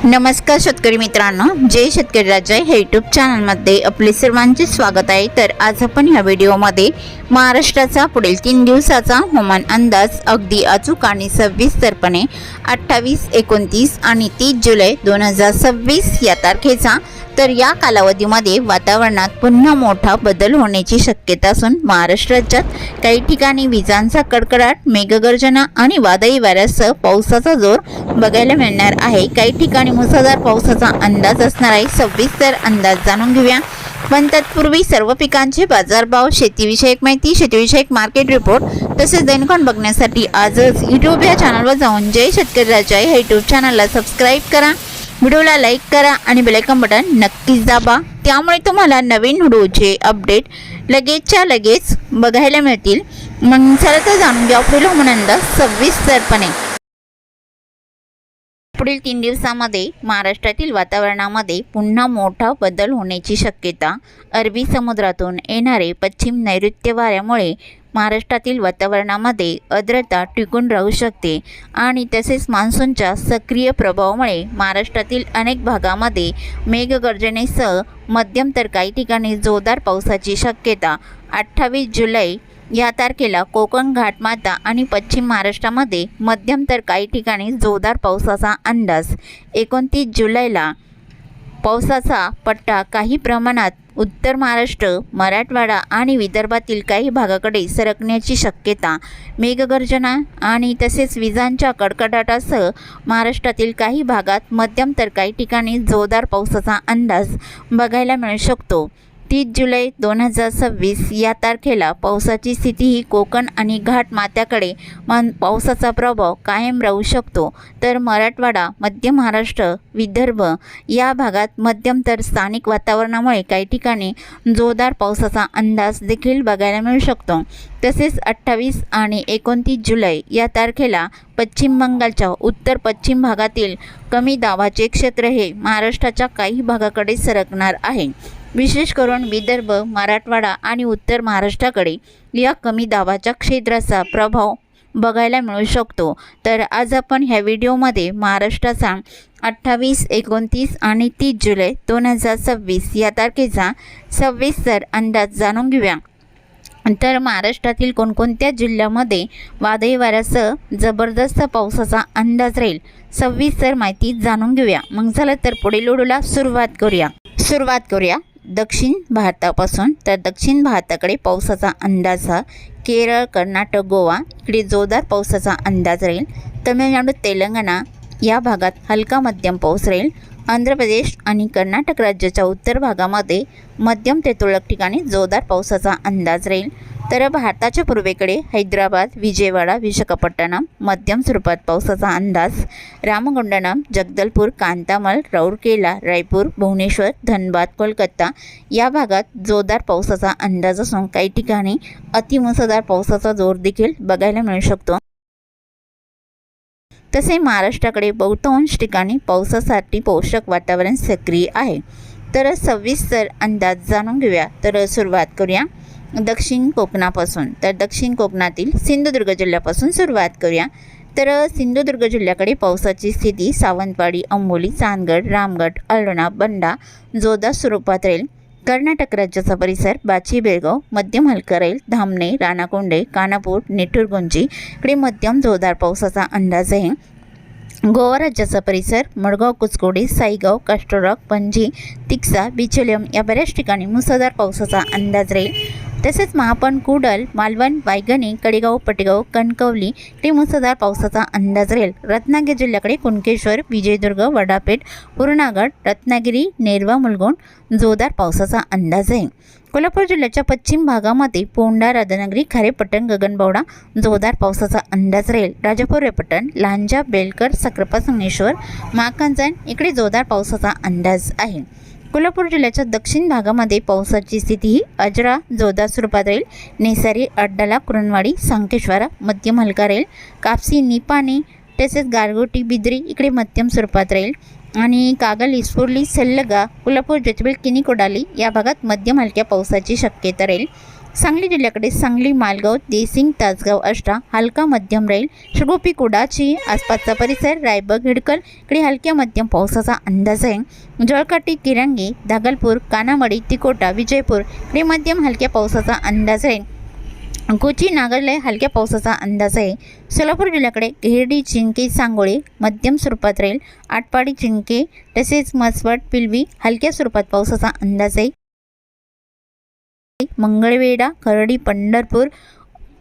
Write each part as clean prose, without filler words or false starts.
नमस्कार शेतकरी मित्रांनो, जय शेतकरी राजा हे यूट्यूब चॅनलमध्ये आपले सर्वांचे स्वागत आहे। तर आज आपण ह्या व्हिडिओमध्ये महाराष्ट्राचा पुढील 3 दिवसाचा हवामान अंदाज अगदी अचूक आणि सविस्तरपणे 28, 29 आणि 30 जुलै 2026 या तारखेचा तर या कालावधीमध्ये वातावरणात पुन्हा मोठा बदल होण्याची शक्यता असून महाराष्ट्र राज्यात काही ठिकाणी विजांचा कडकडाट, मेघगर्जना आणि वादळी वाऱ्यासह पावसाचा जोर बघायला मिळणार आहे। काही ठिकाणी मुसळधार पावसाचा अंदाज असणार आहे। सविस्तर अंदाज जाणून घेऊया, पण तत्पूर्वी सर्व पिकांचे बाजारभाव, शेतीविषयक माहिती, शेतीविषयक मार्केट रिपोर्ट तसेच दैनिकांना बघण्यासाठी आजच यूट्यूब या चॅनलवर जाऊन जय शेतकरी राजा हे यूट्यूब चॅनलला सबस्क्राईब करा, व्हिडिओला लाईक करा आणि बेल आयकॉन बटन नक्कीच दाबा, त्यामुळे तुम्हाला नवीन व्हिडिओचे अपडेट लगेचच्या लगेच बघायला मिळतील। मग चला तर जाणून घ्या पुढील हवामान अंदाज सविस्तरपणे। पुढील 3 दिवसांमध्ये महाराष्ट्रातील वातावरणामध्ये पुन्हा मोठा बदल होण्याची शक्यता। अरबी समुद्रातून येणारे पश्चिम नैऋत्य वाऱ्यामुळे महाराष्ट्रातील वातावरणामध्ये आर्द्रता टिकून राहू शकते आणि तसेच मान्सूनच्या सक्रिय प्रभावामुळे महाराष्ट्रातील अनेक भागामध्ये मेघगर्जनेसह मध्यम तर काही ठिकाणी जोरदार पावसाची शक्यता। 28 जुलै या तारखेला कोकण, घाटमाता आणि पश्चिम महाराष्ट्रामध्ये मध्यम तर काही ठिकाणी जोरदार पावसाचा अंदाज। 29 जुलैला पावसाचा पट्टा काही प्रमाणात उत्तर महाराष्ट्र, मराठवाडा आणि विदर्भातील काही भागाकडे सरकण्याची शक्यता। मेघगर्जना आणि तसेच विजांच्या कडकडाटासह महाराष्ट्रातील काही भागात मध्यम तर काही ठिकाणी जोरदार पावसाचा अंदाज बघायला मिळू शकतो। 30 जुलै 2026 या तारखेला पावसाची स्थिती ही कोकण आणि घाटमाथ्याकडे पावसाचा प्रभाव कायम राहू शकतो, तर मराठवाडा, मध्य महाराष्ट्र, विदर्भ या भागात मध्यम तर स्थानिक वातावरणामुळे काही ठिकाणी जोरदार पावसाचा अंदाज देखील बघायला मिळू शकतो। तसेच 28 आणि 29 जुलै या तारखेला पश्चिम बंगालच्या उत्तर पश्चिम भागातील कमी दाबाचे क्षेत्र हे महाराष्ट्राच्या काही भागाकडे सरकणार आहे। विशेष करून विदर्भ, मराठवाडा आणि उत्तर महाराष्ट्राकडे या कमी दाबाच्या क्षेत्राचा प्रभाव बघायला मिळू शकतो। तर आज आपण ह्या व्हिडिओमध्ये महाराष्ट्राचा 28, 29 आणि 30 जुलै 2026 या तारखेचा सविस्तर अंदाज जाणून घेऊया। तर महाराष्ट्रातील कोणकोणत्या जिल्ह्यामध्ये वादळी वाऱ्यासह जबरदस्त पावसाचा अंदाज राहील, सविस्तर माहिती जाणून घेऊया। मग चला तर पुढील व्हिडिओला सुरुवात करूया दक्षिण भारतापासून। तर दक्षिण भारताकडे पावसाचा अंदाज हा केरळ, कर्नाटक, गोवा इकडे जोरदार पावसाचा अंदाज राहील। तमिळनाडू, तेलंगणा या भागात हलका मध्यम पाऊस राहील। आंध्र प्रदेश आणि कर्नाटक राज्याच्या उत्तर भागामध्ये मध्यम ते तुरळक ठिकाणी जोरदार पावसाचा अंदाज राहील। तर भारताच्या पूर्वेकडे हैदराबाद, विजयवाडा, विशाखापट्टणम मध्यम स्वरूपात पावसाचा अंदाज। रामगुंडम, जगदलपूर, कांतामल, राऊरकेला, रायपूर, भुवनेश्वर, धनबाद, कोलकाता या भागात जोरदार पावसाचा अंदाज असून काही ठिकाणी अतिमुसळधार पावसाचा जोर देखील बघायला मिळू शकतो। तसे महाराष्ट्राकडे बहुतांश ठिकाणी पावसासाठी पोषक वातावरण सक्रिय आहे। तर सविस्तर अंदाज जाणून घेऊया। तर सुरुवात करूया दक्षिण कोकणापासून। तर दक्षिण कोकणातील सिंधुदुर्ग जिल्ह्यापासून सुरुवात करूया। तर सिंधुदुर्ग जिल्ह्याकडे पावसाची स्थिती सावंतवाडी, अंबोली, चांदगड, रामगड, अळणा, बंडा जोरदार स्वरूपात राहील। कर्नाटक राज्याचा परिसर बाची, बेळगाव मध्यम हलका राहील। धामणे, राणाकोंडे, कानापूर, नेटुरगुंजी इकडे मध्यम जोरदार पावसाचा अंदाज आहे। गोवा राज्याचा परिसर मडगाव, कुचकोडी, साईगाव, कास्टरॉक, पणजी, तिक्सा, बिचोलियम या बऱ्याच ठिकाणी मुसळधार पावसाचा अंदाज राहील। तसेच महापण, कुडल, मालवण, वायगणी, कडेगाव, पटेगाव, कणकवली इकडे मुसळधार पावसाचा अंदाज राहील। रत्नागिरी जिल्ह्याकडे कुणकेश्वर, विजयदुर्ग, वडापेठ, पूर्णागड, रत्नागिरी, नेरवा, मुलगोण जोरदार पावसाचा अंदाज आहे। कोल्हापूर जिल्ह्याच्या पश्चिम भागामध्ये पोंढा, राधानगरी, खारेपट्टण, गगनबावडा जोरदार पावसाचा अंदाज राहील। राजापूर, रेपटण, लांजा, बेलकर, सक्रापा, संगमेश्वर, महाकांजन इकडे जोरदार पावसाचा अंदाज आहे। कोल्हापूर जिल्ह्याच्या दक्षिण भागामध्ये पावसाची स्थिती ही अजरा जोरदार स्वरूपात राहील। नेसारी, अड्डाला, कुरणवाडी, संकेश्वरा मध्यम हलका राहील। कापसी, निपाणी तसेच गारगोटी, बिद्री इकडे मध्यम स्वरूपात राहील आणि कागल, इस्फोर्ली, सल्लगा, कोल्हापूर, ज्योतिबा, किनी, कोडाली या भागात मध्यम हलक्या पावसाची शक्यता राहील। सांगली जिल्ह्याकडे सांगली, मालगाव, देसिंग, तासगाव, आष्टा हलका मध्यम राहील. शिरगोपी, कुडाची आसपासचा परिसर, रायबग, हिडकल इकडे हलक्या मध्यम पावसाचा अंदाज आहे. जळकाटी, किरंगी, दागलपूर, कानामडी, तिकोटा, विजयपूर इकडे मध्यम हलक्या पावसाचा अंदाज आहे. कोची, नागरले हलक्या पावसाचा अंदाज आहे. सोलापूर जिल्ह्याकडे घेरडी, चिंके, सांगोळे मध्यम स्वरूपात राहील. आटपाडी, चिंके तसेच मसवड, पिलवी हलक्या स्वरूपात पावसाचा अंदाज आहे. मंगळवेढा, खर्डी, पंढरपूर,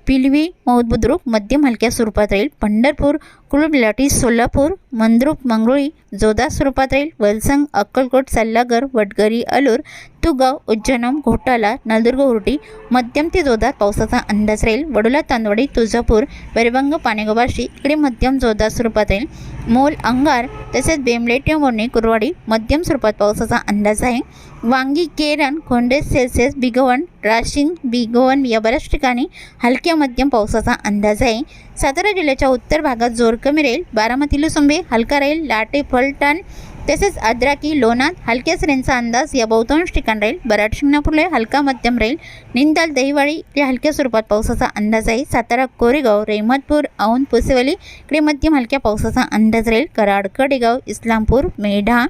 पिलवी, बुद्रुक मध्यम हलक्या स्वरूपात राहील. पंढरपूर, कुलबलाटी, सोलापूर, मंद्रुप, मंगळुळी जोरदार स्वरूपात राहील. वलसंग, अक्कलकोट, सल्लागर, वडगरी, अलूर, तुगाव, उज्जैनम, घोटाला, नळदुर्ग, उर्टी मध्यम ते जोरदार पावसाचा अंदाज राहील. वडोला, तांदवडी, तुळजापूर, बेरबंग, पाणेगावशी इकडे मध्यम जोरदार स्वरूपात राहील. मोल, अंगार तसेच बेंबले, टेंभोर्णी, कुरवाडी मध्यम स्वरूपात पावसाचा अंदाज आहे. वांगी, केरन, खोंडेस, सेल्सिअस, बिगवण, राशिंग, बिगवण या बऱ्याच ठिकाणी हलक्या मध्यम पावसाचा अंदाज आहे. सातारा जिल्ह्याच्या उत्तर भागात जोर कमी राहील. बारामती, लुसुंबे हलका राहील. लाटे, फलटण तसेच अद्राकी, लोणार हलक्या सरींचा अंदाज या बहुतांश ठिकाण राहील. बराड, शिंगणापूरला हलका मध्यम राहील. निंदाल, दहिवाडी इकडे हलक्या स्वरूपात पावसाचा अंदाज आहे. सातारा, कोरेगाव, रेहमतपूर, औंध, पुसेवाली इकडे मध्यम हलक्या पावसाचा अंदाज राहील. कराड, कडेगाव, इस्लामपूर, मेढा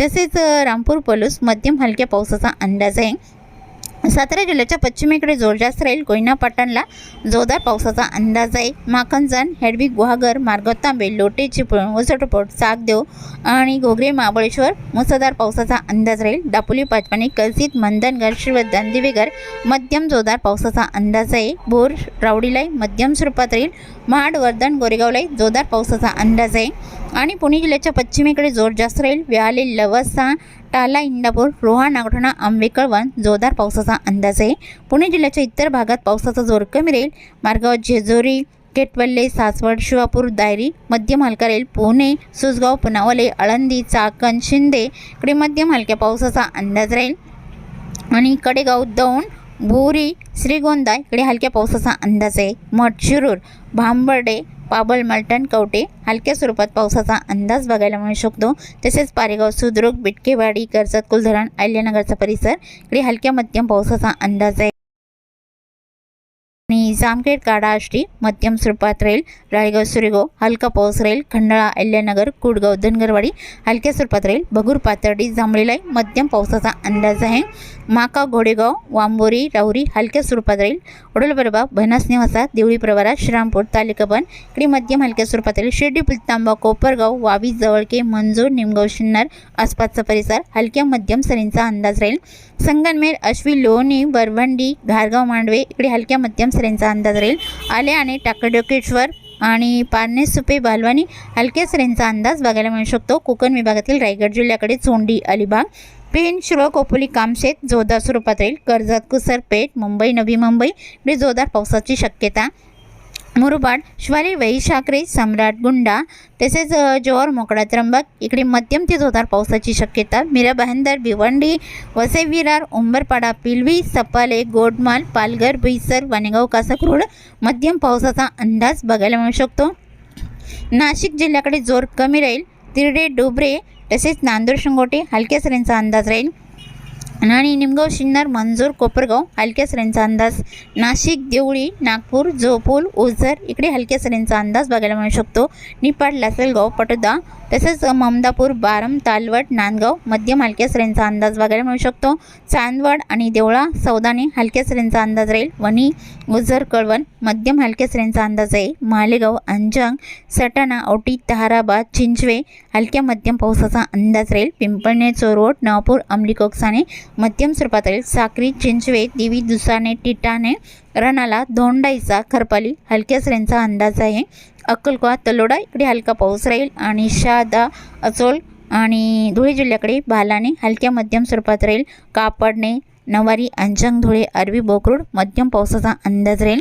तसेच रामपूर, पलूस मध्यम हलक्या पावसाचा अंदाज आहे. सातारा जिल्ह्याच्या पश्चिमेकडे जोर जास्त राहील. कोयना, पाटणला जोरदार पावसाचा अंदाज आहे. माखनजण, हेडवी, गुहागर, मार्गाव, तांबे, लोटे, चिपळूण, वसटोपट, सागदेव आणि घोगरे, महाबळेश्वर मुसळधार पावसाचा अंदाज राहील. दापोली, पाचपाणी, कलसीत, मंदनगर, श्रीवर्धन, दिवेगर मध्यम जोरदार पावसाचा अंदाज आहे. भोर, रावडीला मध्यम स्वरूपात राहील. महाड, वर्धन, गोरेगावला जोरदार पावसाचा अंदाज आहे. आणि पुणे जिल्ह्याच्या पश्चिमेकडे जोर जास्त राहील. व्याहाले, लवसा, टाला, इंदापूर, रोहा, नागठाणा, आंबे, कळवण जोरदार पावसाचा अंदाज आहे. पुणे जिल्ह्याच्या इतर भागात पावसाचा जोर कमी राहील. मार्गाव, जेजुरी, केटवल्ले, सासवड, शिवापूर, दायरी मध्यम हलका राहील. पुणे, सुसगाव, पुनावले, आळंदी, चाकण, शिंदे इकडे मध्यम हलक्या पावसाचा अंदाज राहील. आणि कडेगाव, दौंड, भोरी, श्रीगोंदा इकडे हलक्या पावसाचा अंदाज आहे. मठ, शिरूर, भांबर्डे, पाबळ, मलटण, कवटे हलक्या स्वरूपात पावसाचा अंदाज बघायला मिळू शकतो. तसेच पारेगाव, सुद्रुक, बिटकेवाडी, कर्जत, कुलधरण, अहिल्यानगरचा परिसर इकडे हलक्या मध्यम पावसाचा अंदाज आहे. आणि जामखेड, काडा, आष्टी मध्यम स्वरूपात राहील. राळेगाव, सुरेगाव हलका पाऊस राहील. खंडाळा, अहिल्यानगर, कुडगाव, धनगरवाडी हलक्या स्वरूपात राहील. बगूर, पाथर्डी, जांभळीला मध्यम पावसाचा अंदाज आहे. माका, घोडेगाव, वांबोरी, राहुरी हलक्या स्वरूपात राहील. वडोलबरबा, भनास, निवासा, देवळी, प्रवरा, श्रीरामपूर, तालिकाबन इकडे मध्यम हलक्या स्वरूपात राहील. शिर्डी, पुलतांबा, कोपरगाव, वावी, जवळके, मंजूर, निमगाव, शिन्नर आसपासचा परिसर हलक्या मध्यम सरींचा अंदाज राहील. संगनमेर, अश्वी, लोणी, बरवंडी, घारगाव, मांडवे इकडे हलक्या मध्यम सरींचा अंदाज राहील. आले आणि टाकडोकेश्वर आणि पारनेर, सुपे, बालवानी हलक्या सरींचा अंदाज बघायला मिळू शकतो. कोकण विभागातील रायगड जिल्ह्याकडे चोंडी, अलिबाग, पेन, शिरोळ, खोपोली, कामशेत जोरदार स्वरूपात राहील. कर्जत, कुसरपेठ, मुंबई, नवी मुंबई इकडे जोरदार पावसाची शक्यता. मुरबाड, शिवाली, वैशाखरे, सम्राट, गुंडा तसेच जोर, मोकडा, त्र्यंबक इकडे मध्यम ते जोरदार पावसाची शक्यता. मीरा, बहंदर, भिवंडी, वसई, विरार, उंबरपाडा, पिलवी, सपाले, गोडमाल, पालघर, बोईसर, वाणेगाव, कासाकुर्ड मध्यम पावसाचा अंदाज बघायला मिळू शकतो. नाशिक जिल्ह्याकडे जोर कमी राहील. तिरडे, डोबरे तसेच नांदूर, शिंगोटे हलक्या सरींचा अंदाज राहील. आणि निमगाव, शिन्नर, मंजूर, कोपरगाव हलक्या सरींचा अंदाज. नाशिक, देवळी, नागपूर, जोपूल, ओझर इकडे हलक्या सरींचा अंदाज बघायला मिळू शकतो. निपाड, लासलगाव, पटोदा तसेच ममदापूर, बारम, तालवड, नांदगाव मध्यम हलक्या सरींचा अंदाज बघायला मिळू शकतो. चांदवड आणि देवळा, सौदाने हलक्या सरींचा अंदाज राहील. वणी, ओझर, कळवण मध्यम हलक्या सरींचा अंदाज आहे. मालेगाव, अंजंग, सटाणा, औटी, ताराबाद, चिंचवे हलक्या मध्यम पावसाचा अंदाज राहील. पिंपळणे, चोरवड, नवापूर, अमली, कोकसाने मध्यम स्वरूपात राहील. साक्री, चिंचवे, देवी, दुसाने, टिटाणे, रणाला, धोंडाईचा, खरपाली हलक्या सरींचा अंदाज आहे. अक्कलकोट, तलोडा इकडे हलका पाऊस राहील. आणि शहादा, अचोल आणि धुळे जिल्ह्याकडे बालाने हलक्या मध्यम स्वरूपात राहील. कापडणे, नवारी, अंजंग, धुळे, अरबी, बोकरूड मध्यम पावसाचा अंदाज राहील.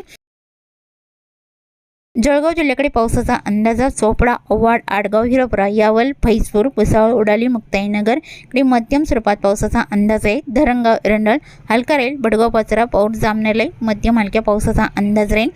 जळगाव जिल्ह्याकडे पावसाचा अंदाज. चोपडा, ओवाड, आडगाव, हिरोपुरा, यावल, फैजपूर, भुसावळ, उडाली, मुक्ताईनगर इकडे मध्यम स्वरूपात पावसाचा अंदाज आहे. धरणगाव, एरंडल हलका राहील. बडगाव, पाचरा, पौड, जामनेरला मध्यम हलक्या पावसाचा अंदाज राहील.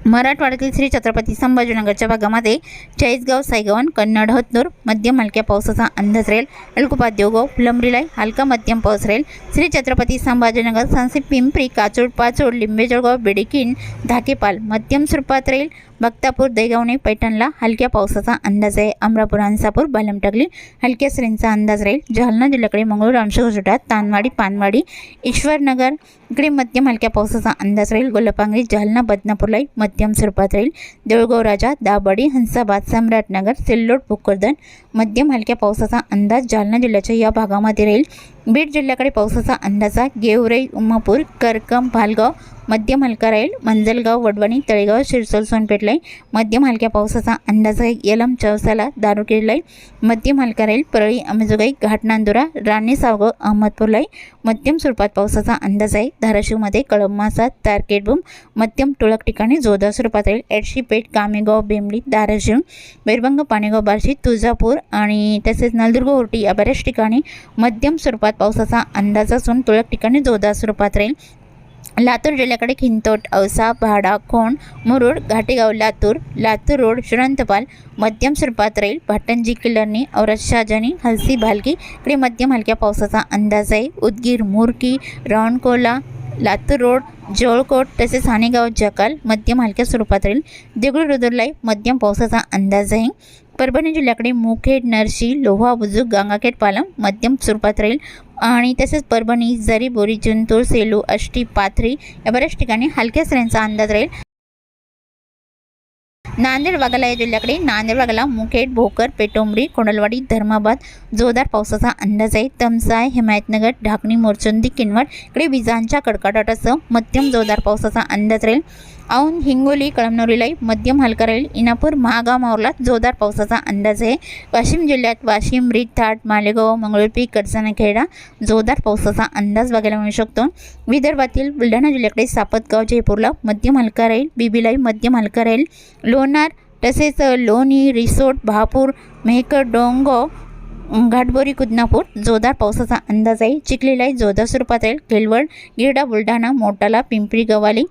मराठवाड्यातील श्री छत्रपती संभाजीनगरच्या भागामध्ये चाळीसगाव, सायगव्हाण, कन्नड, हतनूर मध्यम हलक्या पावसाचा अंदाज राहील. अलकुपात, देवगाव, फुलंब्रीला हलका मध्यम पाऊस राहील. श्री छत्रपती संभाजीनगर, सांसी, पिंपरी, काचोड, पाचोड, लिंबेजळगाव, बेडकीन, धाकेपाल मध्यम स्वरूपात राहील. बख्तापूर, दैगावणे, पैठणला हलक्या पावसाचा अंदाज आहे. अमरापूर, हंसापूर, बालमटाकली हलक्या सरींचा अंदाज राहील. जालना जिल्ह्याकडे मंगळूर, अंशघोटात, तानवाडी, पानवाडी, ईश्वरनगर इकडे मध्यम हलक्या पावसाचा अंदाज राहील. गोलपांगरी, जालना, बदनापूरला मध्यम स्वरूपात राहील. देऊळगाव राजा, दाभाडी, हंसाबाद, सम्राटनगर, सिल्लोड, भोकरदन मध्यम हलक्या पावसाचा अंदाज जालना जिल्ह्याच्या या भागामध्ये राहील. बीड जिल्ह्याकडे पावसाचा अंदाजा गेवराई, उमापूर, करकम, भालगाव मध्यम हलका राहील. मंजलगाव, वडवणी, तळेगाव, शिरसोल, सोनपेठला मध्यम हलक्या पावसाचा अंदाज आहे. येलम, चौसाला, दारुकेला मध्यम हलका राहील. परळी, अंबेजोगाई, घाटनांदुरा, राणे, सावगाव, अहमदपूरला मध्यम स्वरूपात पावसाचा अंदाज आहे. धाराशिवमध्ये कळंबासा, तारकेटबूम मध्यम तुरळक ठिकाणी जोरदार स्वरूपात राहील. एडशीपेठ, कामेगाव, बेंबळी, धाराशिव, बैरभंग, पाणेगाव, बार्शी, तुळजापूर आणि तसेच नलदुर्ग, होर्टी या बऱ्याच ठिकाणी मध्यम स्वरूपात पावसाचा अंदाज असून तुरळक ठिकाणी जोरदार स्वरूपात राहील. लातूर जिल्ह्याकडे खिंतोट, औसा, भाडा, खोंड, मुरुड, घाटेगाव, लातूर रोड, श्रीरंतपाल मध्यम स्वरूपात राहील. भाटंजी, किल्लर्णी, औरत, शाहजनी, हलसी, भालकी इकडे मध्यम हलक्या पावसाचा अंदाज आहे. उदगीर, मुरकी, रावणकोला, लातूर रोड, जवळकोट तसेच हाणेगाव, जकाल मध्यम हलक्या स्वरूपात राहील. देगलूर, रुद्रला मध्यम पावसाचा अंदाज आहे. परभणी जिल्ह्याकडे मुखेड, नरशी, लोहा, बुजुर्ग, गंगाखेड, पालम मध्यम स्वरूपात राहील आणि तसेच परभणी, जरी, बोरी, जिंतूर, सेलू, आष्टी, पाथरी या बऱ्याच ठिकाणी हलक्या सरींचा अंदाज राहील. नांदेड वाघाला या जिल्ह्याकडे नांदेड वाघाला मुखेड, भोकर, पेटोंबरी, कोंडलवाडी, धर्माबाद जोरदार पावसाचा अंदाज आहे. तमसाय, हिमायतनगर, ढाकणी, मोरचंदी, किनवट इकडे विजांच्या कडकडाटासह मध्यम जोरदार पावसाचा अंदाज राहील. औंध, हिंगोली, कळमनुरीला मध्यम हलका राहील. इनापूर, महागाव, मावळला जोरदार पावसाचा अंदाज आहे. वाशिम जिल्ह्यात वाशिम, रिथाट, मालेगाव, मंगळुरपी, कडसानाखेडा जोरदार पावसाचा अंदाज बघायला मिळू शकतो. विदर्भातील बुलढाणा जिल्ह्याकडे सापतगाव, जयपूरला मध्यम हलका राहील. बिबिलाई मध्यम हलका राहील. लोणार तसेच लोणी, रिसोड, भापूर, मेहकर, डोंगो, घाटबोरी, कुदनापूर जोरदार पावसाचा अंदाज आहे. चिखलीला जोरदार स्वरूपात राहील. केलवड, गिरडा, बुलढाणा, मोटाला, पिंपरी, गव्हाली,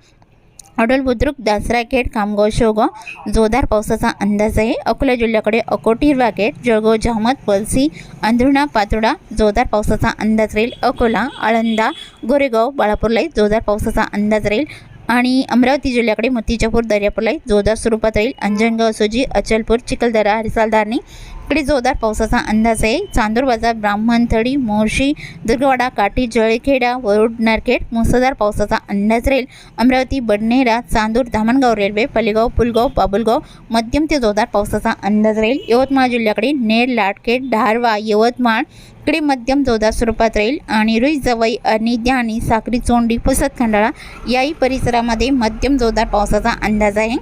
अडोल, बुद्रुक, दासराखेड, खामगाव, शेवगाव जोरदार पावसाचा अंदाज आहे. अकोला जिल्ह्याकडे अकोट, हिरवाखेड, जळगाव, जहामत, पलसी, अंधुणा, पातोडा जोरदार पावसाचा अंदाज राहील. अकोला, आळंदा, गोरेगाव, बाळापूरला जोरदार पावसाचा अंदाज राहील. आणि अमरावती जिल्ह्याकडे मोतीजापूर, दर्यापूरला जोरदार स्वरूपात राहील. अंजनगाव, सुजी, अचलपूर, चिखलदरा, हरिसालधारणी इकडे जोरदार पावसाचा अंदाज आहे. चांदूर बाजार, ब्राह्मणथडी, मोर्शी, दुर्गवाडा, काठी, जळखेडा, वरुड, नरखेड मुसळधार पावसाचा अंदाज राहील. अमरावती, बडनेरा, चांदूर, धामणगाव रेल्वे, पलेगाव, पुलगाव, बाबुलगाव मध्यम ते जोरदार पावसाचा अंदाज राहील. यवतमाळ जिल्ह्याकडे नेर, लाटखेड, धारवा, यवतमाळ इकडे मध्यम जोरदार स्वरूपात राहील. आणि रुई, जवई, अर्निद्या आणि साक्री, चोंडी, पुसद, खंडाळा याही परिसरामध्ये मध्यम जोरदार पावसाचा अंदाज आहे.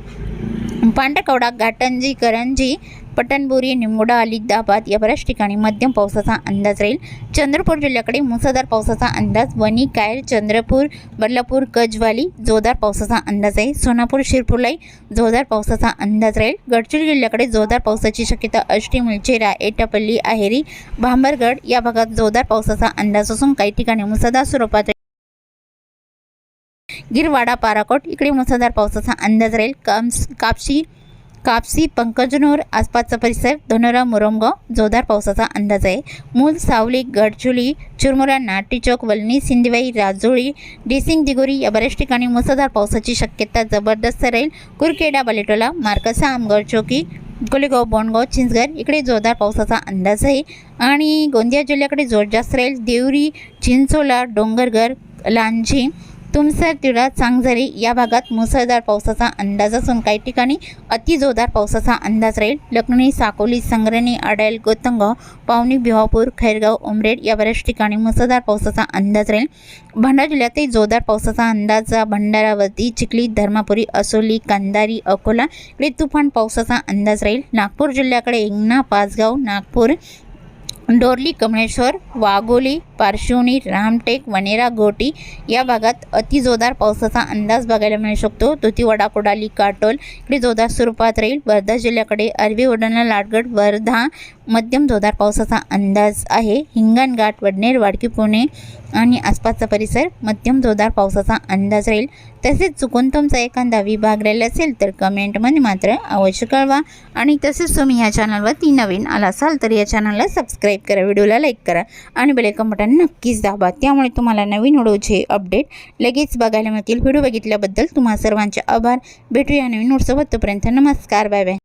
पांढरकवडा, घाटंजी, करंजी, पटणबोरी, निमगोडा, अलिदाबाद या बऱ्याच ठिकाणी मध्यम पावसाचा अंदाज राहील. चंद्रपूर जिल्ह्याकडे मुसळधार पावसाचा अंदाज. वणी, कायर, चंद्रपूर, बदलापूर, कजवाली जोरदार पावसाचा अंदाज आहे. सोनापूर, शिरपूरलाही जोरदार पावसाचा अंदाज राहील. गडचिरोली जिल्ह्याकडे जोरदार पावसाची शक्यता. आष्टी, मुलचेरा, एटापल्ली, आहेरी, भांबरगड या भागात जोरदार पावसाचा अंदाज असून काही ठिकाणी मुसळधार स्वरूपात राहील. गिरवाडा, पाराकोट इकडे मुसळधार पावसाचा अंदाज राहील. कापसी, पंकजनूर आसपासचा परिसर, धनोरा, मुरमगाव जोरदार पावसाचा अंदाज आहे. मूल, सावली, गडचोली, चुरमुरा, नाटीचौक, वलनी, सिंधवाई, राजोळी, डिसिंग, दिगोरी या बऱ्याच ठिकाणी मुसळधार पावसाची शक्यता जबरदस्त राहील. कुरखेडा, बालेटोला, मार्कसा, आमगड चौकी, कोलेगाव, बोंडगाव, चिंचगड इकडे जोरदार पावसाचा अंदाज आहे. आणि गोंदिया जिल्ह्याकडे जोर जास्त राहील. देवरी, चिंचोला, डोंगरघर, लांजी, तुमसर, तिळा, चांगझरी या भागात मुसळधार पावसाचा अंदाज असून काही ठिकाणी अति जोरदार पावसाचा अंदाज राहील. लखनई, साकोली, संग्रणी, आडेल, गोतंगाव, पावनी, भिवापूर, खैरगाव, उमरेड या बऱ्याच ठिकाणी मुसळधार पावसाचा अंदाज राहील. भंडारा जिल्ह्यातही जोरदार पावसाचा अंदाज. भंडारावती, चिखली, धर्मापुरी, असोली, कंधारी, अकोला इकडे तुफान पावसाचा अंदाज राहील. नागपूर जिल्ह्याकडे हिंगणा, पाचगाव, नागपूर, डोरली, कमळेश्वर, वाघोली, पारशिवनी, रामटेक, वनेरा, गोटी या भागात अति जोरदार पावसाचा अंदाज बघायला मिळू शकतो. तुतीवाडा, कोडाली, काटोल इकडे जोरदार स्वरूपात राहील. वर्धा जिल्ह्याकडे अरवी, वडणा, लाटगड, वर्धा मध्यम जोरदार पावसाचा अंदाज आहे. हिंगणघाट, वडनेर, वाडकी, पुणे आणि आसपासचा परिसर मध्यम जोरदार पावसाचा अंदाज राहील. तसेच चुकून तुमचा एखादा विभाग राहिला असेल तर कमेंटमध्ये मात्र अवश्य कळवा. आणि तसेच तुम्ही ह्या चॅनलवरती नवीन आला असाल तर या चॅनलला सबस्क्राईब करा, व्हिडिओला लाईक करा आणि बेल आयकॉन बटन नक्कीच दाबा. त्यामुळे तुम्हाला नवीन व्हिडिओचे अपडेट लगेच बघायला मिळतील. व्हिडिओ बघितल्याबद्दल तुम्हा सर्वांचे आभार. भेटूया नवीन व्हिडिओसोबत. तोपर्यंत नमस्कार, बाय बाय.